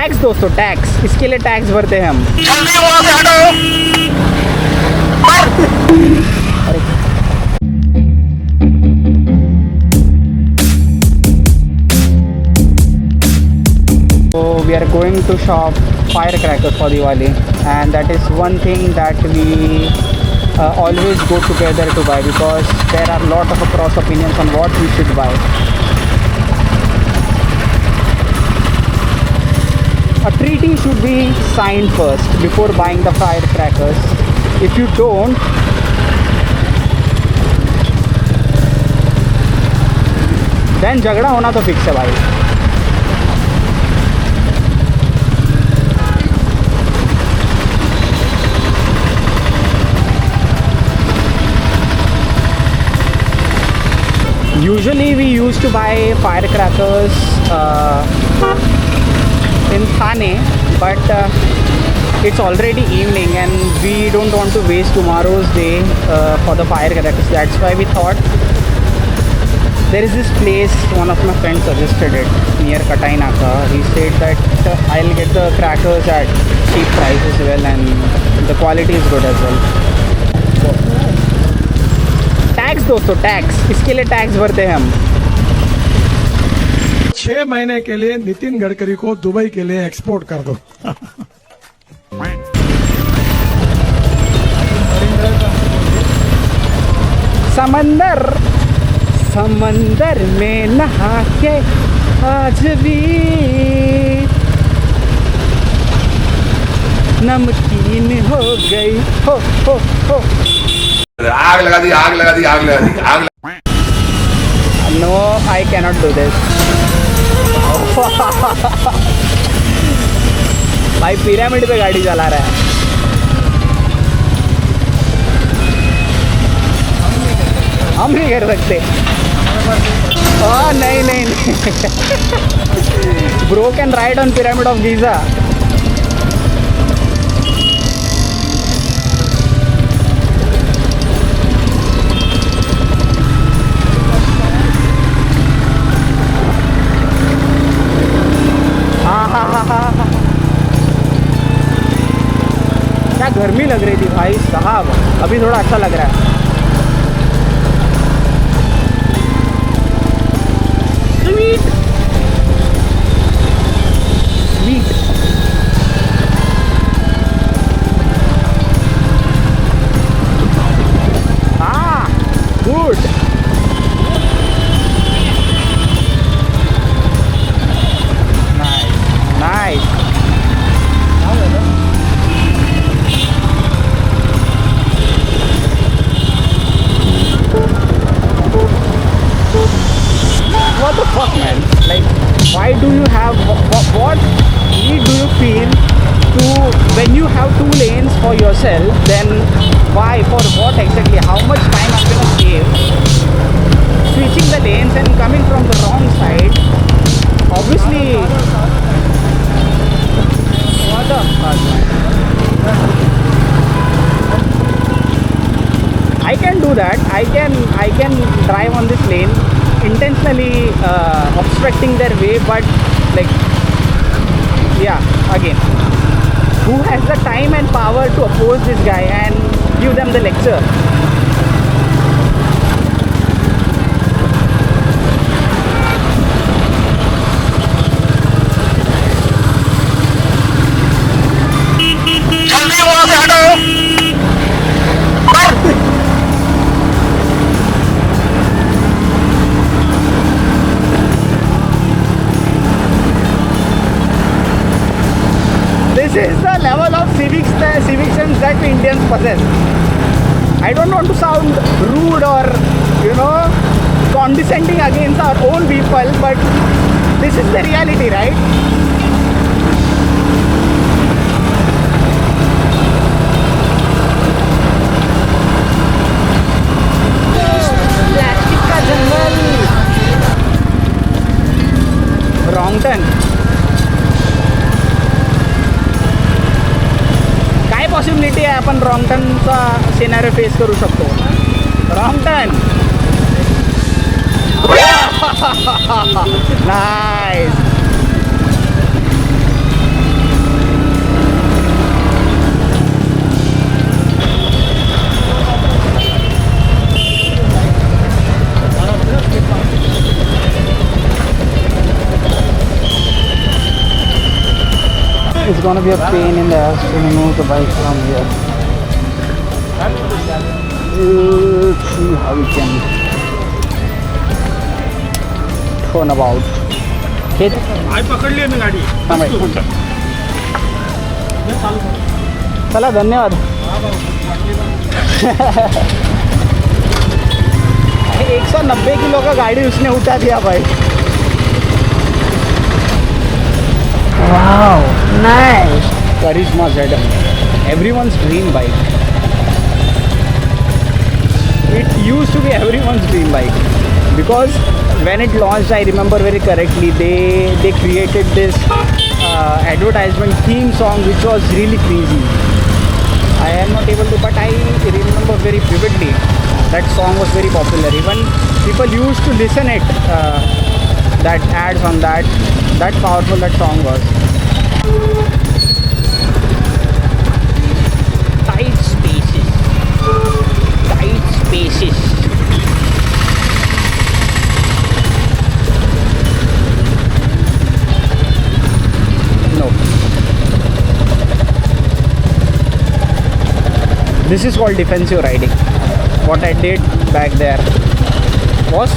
Tax दोस्तों, tax, इसके लिए टैक्स भरते हैं हम। जल्दी वहां से हटो। So we are going to shop firecrackers for Diwali, and that is one thing that we always go together to buy, because there are a lot of cross opinions on what we should buy. A treaty should be signed first before buying the firecrackers. If you don't, then झगड़ा होना तो fix है भाई। Usually we used to buy firecrackers in Thane, but it's already evening and we don't want to waste tomorrow's day for the firecrackers. That's why we thought there is this place, one of my friends suggested it, near Katai Naka. He said that I'll get the crackers at cheap price as well, and the quality is good as well. Tax दोस्तों, tax, इसके लिए tax भरते हैं हम। 6 महीने के लिए नितिन गडकरी को दुबई के लिए एक्सपोर्ट कर दो। समंदर समंदर में नहा के आज भी नमकीन हो गई हो। आग लगा दी, आग लगा दी, आग लगा दी, आग लगा। No, I cannot do this. भाई पिरामिड पे गाड़ी चला रहा है। हम नहीं कर सकते। नहीं नहीं bro can ride on pyramid of Giza. क्या गर्मी लग रही थी भाई साहब, अभी थोड़ा अच्छा लग रहा है। स्वीट स्वीट हाँ, good. Nice nice. What the fuck, man? Like, why do you have what need do you feel to, when you have 2 lanes for yourself, then why, for what exactly? How much time I'm gonna save switching the lanes and coming from the wrong side? Obviously, what the fuck, man? I can do that. I can drive on this lane intentionally obstructing their way, but like, yeah, again, who has the time and power to oppose this guy and give them the lecture? जल्दी वहां से हटो। This is the level of civic sense that we Indians possess. I don't want to sound rude or, condescending against our own people, but this is the reality, right? Plastic का जंगल, wrong turn. Possibility आहे आपण wrong टर्नचा scenario face करू शकतो। Wrong turn, nice. It's gonna be a pain in the ass to remove the bike from here. Let's see how we can turn about. Okay. आज पकडली आहे मी गाडी हाँ भाई. चला धन्यवाद. 190 किलो का गाड़ी उसने उठा दिया भाई. Wow, nice. Karizma ZM. Everyone's dream bike. It used to be everyone's dream bike because when it launched, I remember very correctly, they created this advertisement theme song which was really crazy. I am not able to, but I remember very vividly that song was very popular. Even people used to listen it. That ads on that powerful that song was. Tight spaces. No. This is called defensive riding. What I did back there was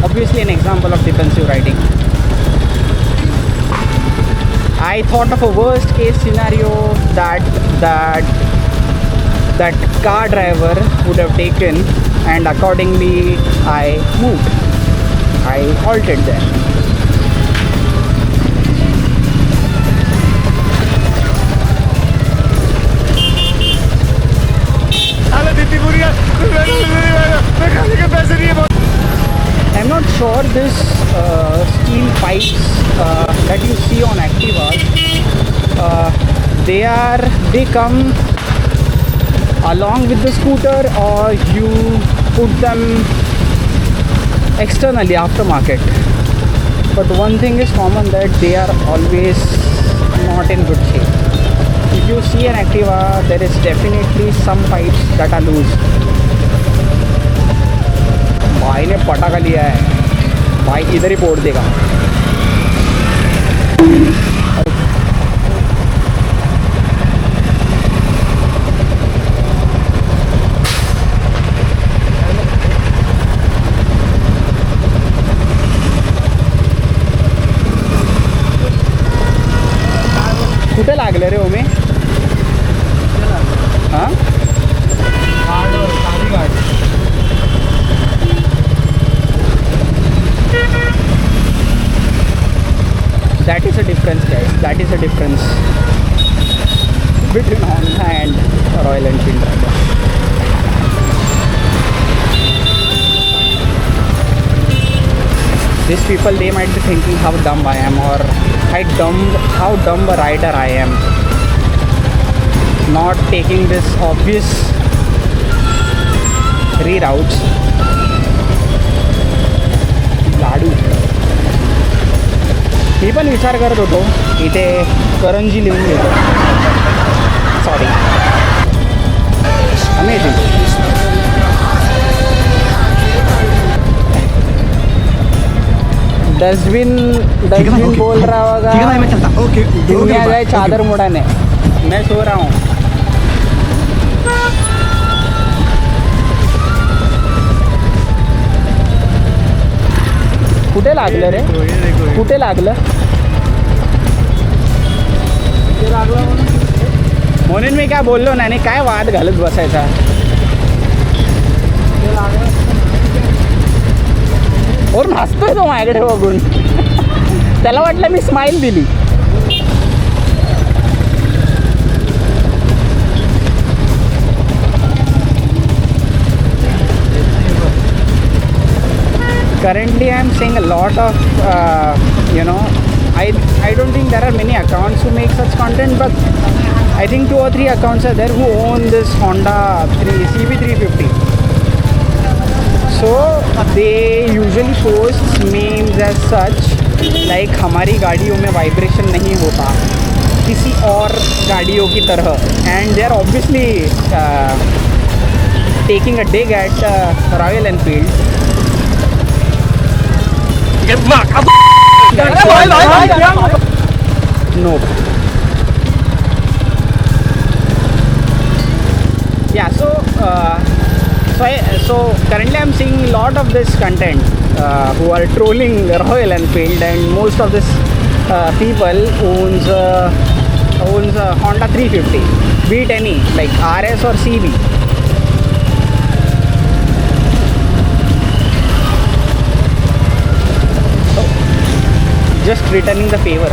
obviously an example of defensive riding. I thought of a worst case scenario that car driver would have taken, and accordingly I moved. I halted there. I'm not sure this steel pipes that you see on Activas, they come along with the scooter, or you put them externally aftermarket. But one thing is common, that they are always not in good shape. If you see an Activa, there is definitely some pipes that are loose. भाई ने पटाखा लिया है, भाई इधर ही फोड़ देगा. कुठे लागलं रे ओमे? हां that is a difference, guys. That is a difference between Honda and Royal Enfield rider. These people, they might be thinking how dumb I am, or how dumb a rider I am, not taking this obvious reroutes. लाडू. मी पण विचार करत होतो इथे करंजी लिहून घेतो. Sorry. Amazing. Dustbin बोल रहा होगा दुनिया जाए चादर मुड़ाने. मैं सो रहा हूँ. कुठे लागलं रे? कुठे लागलं? म्हणून मी काय बोललो नाही, काय वाद घालत बसायचा. और हसतोय तो माझ्याकडे बघून. त्याला वाटलं मी स्माईल दिली. Currently I am seeing a lot of I don't think there are many accounts who make such content, but I think 2 or 3 accounts are there who own this Honda CB350. So they usually post memes as such, like हमारी गाड़ियों में vibration नहीं होता किसी और गाड़ियों की तरह, and they are obviously taking a dig at Royal Enfield. No, So currently I'm seeing a lot of this content who are trolling Royal Enfield, and most of this people owns a Honda 350, be it any like RS or CB. So just returning the favor.